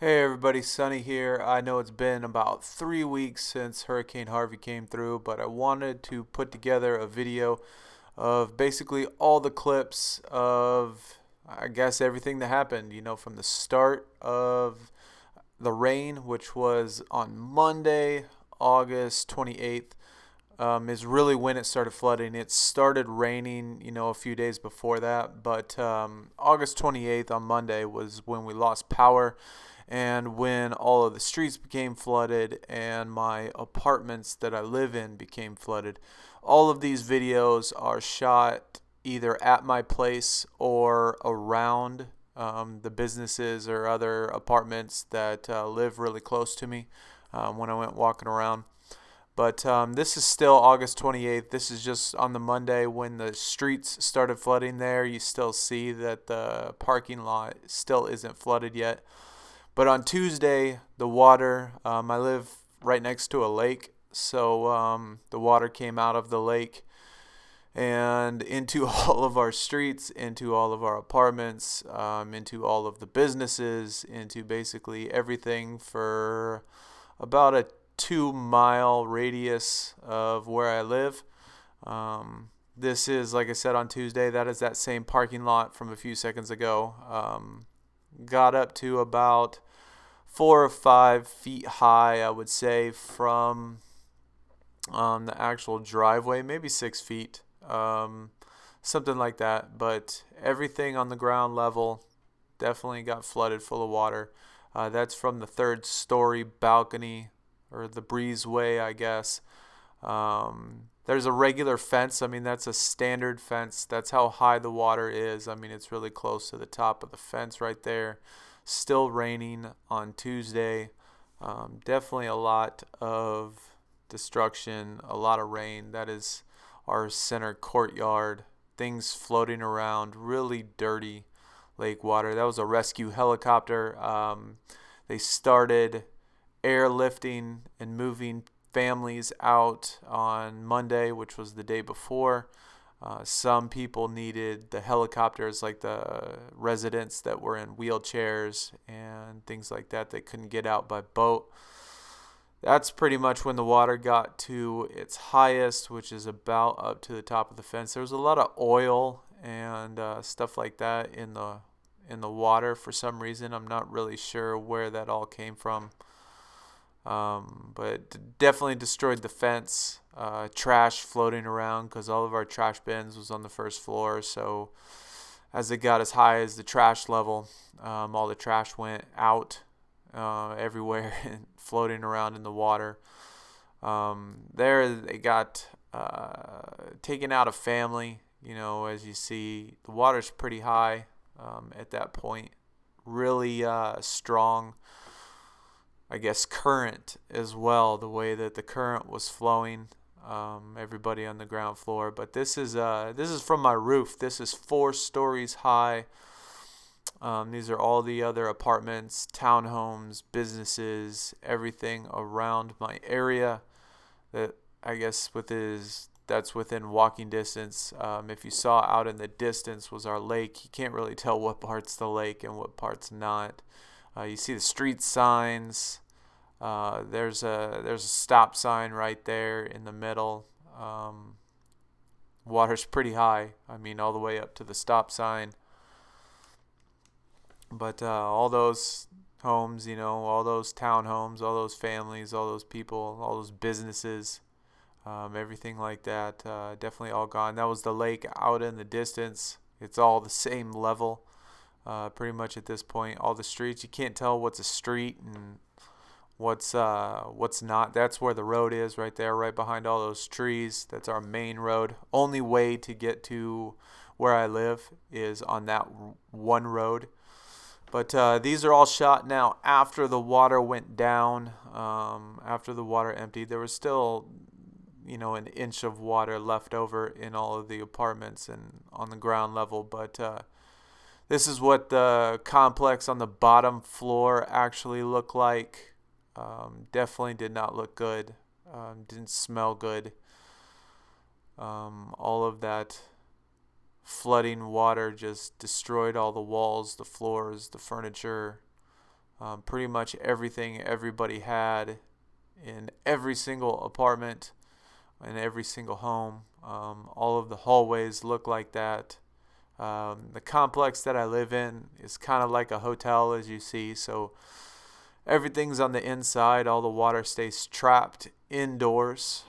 Hey everybody, Sunny here. I know it's been about 3 weeks since Hurricane Harvey came through, but I wanted to put together a video of basically all the clips of, I guess, everything that happened, from the start of the rain, which was on Monday, August 28th, is really when it started flooding. It started raining, a few days before that, but August 28th on Monday was when we lost power and when all of the streets became flooded and my apartments that I live in became flooded. All of these videos are shot either at my place or around the businesses or other apartments that live really close to me when I went walking around. But this is still August 28th. This is just on the Monday when the streets started flooding there. You still see that the parking lot still isn't flooded yet. But on Tuesday, the water, I live right next to a lake, so the water came out of the lake and into all of our streets, into all of our apartments, into all of the businesses, into basically everything for about a 2 mile radius of where I live. This is, like I said, on Tuesday. That is that same parking lot from a few seconds ago. Got up to about 4 or 5 feet high, I would say, from the actual driveway, maybe 6 feet, something like that. But everything on the ground level definitely got flooded full of water. That's from the third story balcony or the breezeway, I guess. There's a regular fence. I mean, that's a standard fence. That's how high the water is. I mean, it's really close to the top of the fence right there. Still raining on Tuesday. Definitely a lot of destruction, a lot of rain. That is our center courtyard. Things floating around, really dirty lake water. That was a rescue helicopter. They started airlifting and moving families out on Monday, which was the day before. Some people needed the helicopters, like the residents that were in wheelchairs and things like that that couldn't get out by boat. That's pretty much when the water got to its highest, which is about up to the top of the fence. There was a lot of oil and stuff like that in the water for some reason. I'm not really sure where that all came from. But it definitely destroyed the fence. Trash floating around because all of our trash bins was on the first floor. So as it got as high as the trash level, all the trash went out everywhere and floating around in the water. There they got taken out a family. As you see, the water's pretty high at that point. Really strong, I guess, current as well, the way that the current was flowing, everybody on the ground floor. But this is from my roof. This is 4 stories high. These are all the other apartments, townhomes, businesses, everything around my area that I guess that's within walking distance. If you saw out in the distance was our lake. You can't really tell what part's the lake and what part's not. You see the street signs. There's a stop sign right there in the middle. Water's pretty high. I mean, all the way up to the stop sign. But all those homes, all those townhomes, all those families, all those people, all those businesses, everything like that, definitely all gone. That was the lake out in the distance. It's all the same level. Pretty much at this point, all the streets, you can't tell what's a street and what's not. That's where the road is, right there, right behind all those trees. That's our main road. Only way to get to where I live is on that one road. But these are all shot now after the water went down, after the water emptied. There was still, an inch of water left over in all of the apartments and on the ground level, but this is what the complex on the bottom floor actually looked like. Definitely did not look good. Didn't smell good. All of that flooding water just destroyed all the walls, the floors, the furniture. Pretty much everything everybody had in every single apartment, in every single home. All of the hallways look like that. The complex that I live in is kind of like a hotel, as you see. So everything's on the inside. All the water stays trapped indoors.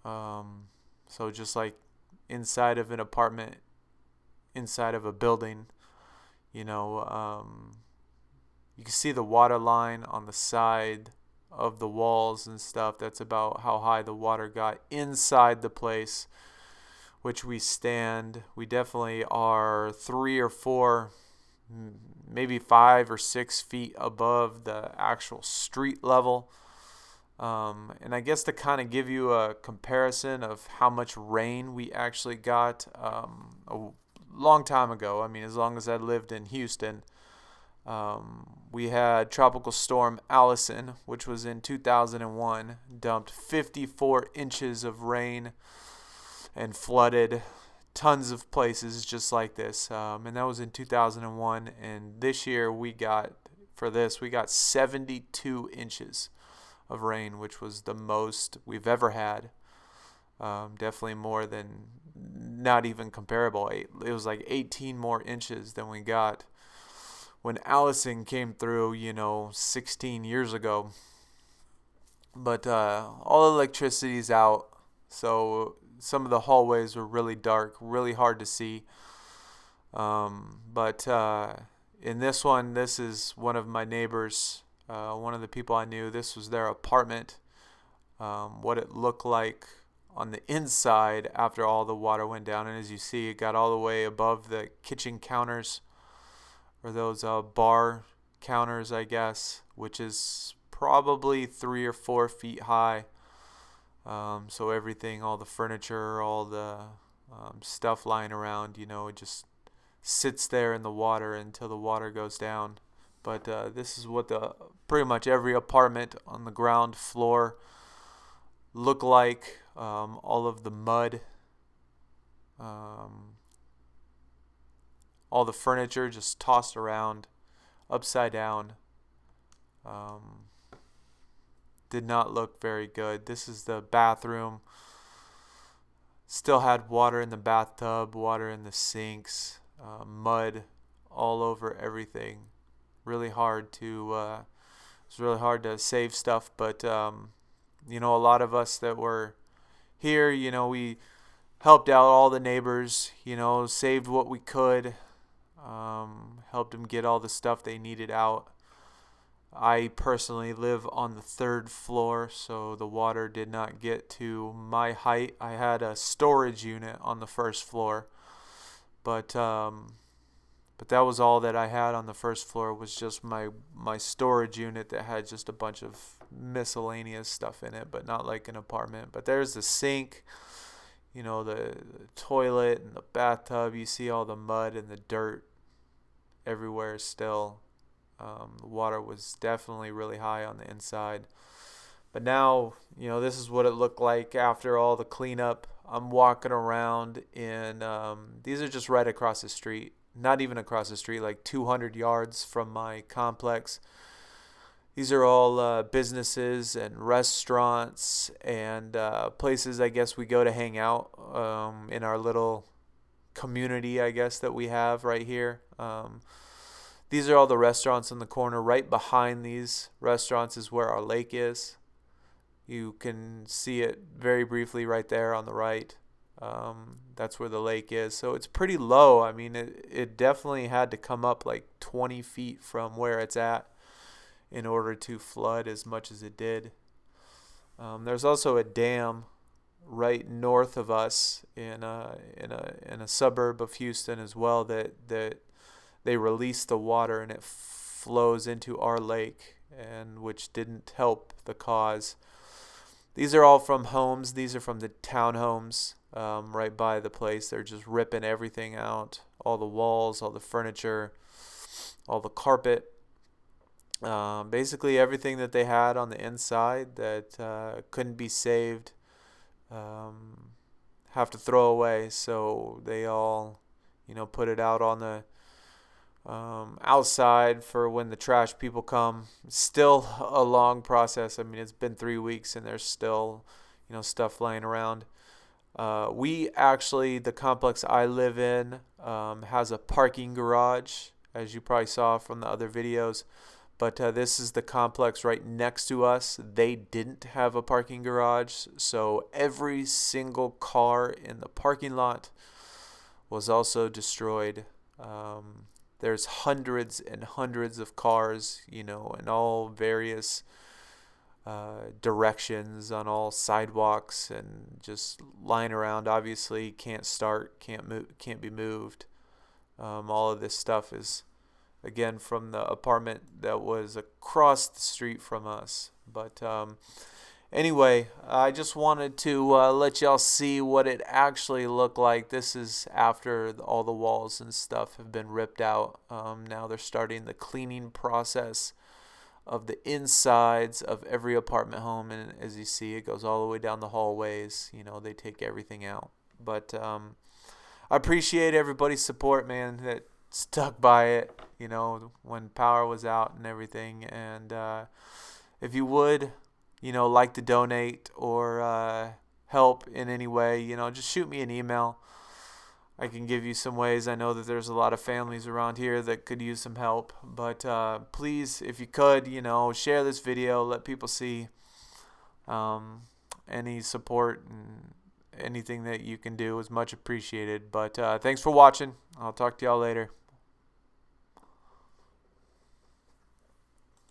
So just like inside of an apartment, inside of a building, you know, you can see the water line on the side of the walls and stuff. That's about how high the water got inside the place which we stand. We definitely are 3 or 4, maybe 5 or 6 feet above the actual street level. And I guess to kind of give you a comparison of how much rain we actually got a long time ago, I mean, as long as I lived in Houston, we had Tropical Storm Allison, which was in 2001, dumped 54 inches of rain and flooded tons of places just like this. And that was in 2001. And this year we got 72 inches of rain, which was the most we've ever had. Definitely more than, not even comparable. It was like 18 more inches than we got when Allison came through, 16 years ago. But all electricity's out, so some of the hallways were really dark, really hard to see. But in this one, this is one of my neighbors, one of the people I knew. This was their apartment. What it looked like on the inside after all the water went down. And as you see, it got all the way above the kitchen counters, or those bar counters, I guess, which is probably 3 or 4 feet high. So everything, all the furniture, all the stuff lying around, it just sits there in the water until the water goes down. But this is what pretty much every apartment on the ground floor look like. All of the mud, all the furniture just tossed around, upside down. Did not look very good. This is the bathroom. Still had water in the bathtub, water in the sinks, mud all over everything. Really hard to it's really hard to save stuff, but a lot of us that were here, we helped out all the neighbors, saved what we could, helped them get all the stuff they needed out. I personally live on the 3rd floor, so the water did not get to my height. I had a storage unit on the 1st floor, but that was all that I had on the 1st floor, was just my storage unit that had just a bunch of miscellaneous stuff in it, but not like an apartment. But there's the sink, the toilet and the bathtub. You see all the mud and the dirt everywhere still. The water was definitely really high on the inside. But now, this is what it looked like after all the cleanup. I'm walking around in, these are just right across the street. Not even across the street, like 200 yards from my complex. These are all businesses and restaurants and places, I guess, we go to hang out in our little community, I guess, that we have right here. These are all the restaurants in the corner. Right behind these restaurants is where our lake is. You can see it very briefly right there on the right. That's where the lake is. So it's pretty low. I mean, it definitely had to come up like 20 feet from where it's at in order to flood as much as it did. There's also a dam right north of us in a suburb of Houston as well that they release the water and it flows into our lake, and which didn't help the cause. These are all from homes. These are from the townhomes right by the place. They're just ripping everything out, all the walls, all the furniture, all the carpet, basically everything that they had on the inside that couldn't be saved, have to throw away. So they all put it out on the outside for when the trash people come. It's still a long process. I mean, it's been 3 weeks and there's still, stuff laying around. The complex I live in has a parking garage, as you probably saw from the other videos. But this is the complex right next to us. They didn't have a parking garage, so every single car in the parking lot was also destroyed. There's hundreds and hundreds of cars, in all various directions on all sidewalks and just lying around. Obviously, can't start, can't move, can't be moved. All of this stuff is, again, from the apartment that was across the street from us. But anyway, I just wanted to let y'all see what it actually looked like. This is after all the walls and stuff have been ripped out. Now they're starting the cleaning process of the insides of every apartment home, and as you see, it goes all the way down the hallways. They take everything out. But I appreciate everybody's support, man, that stuck by it, when power was out and everything. And if you would, like to donate or help in any way, just shoot me an email. I can give you some ways. I know that there's a lot of families around here that could use some help. But please, if you could, share this video. Let people see any support and anything that you can do is much appreciated. But thanks for watching. I'll talk to y'all later.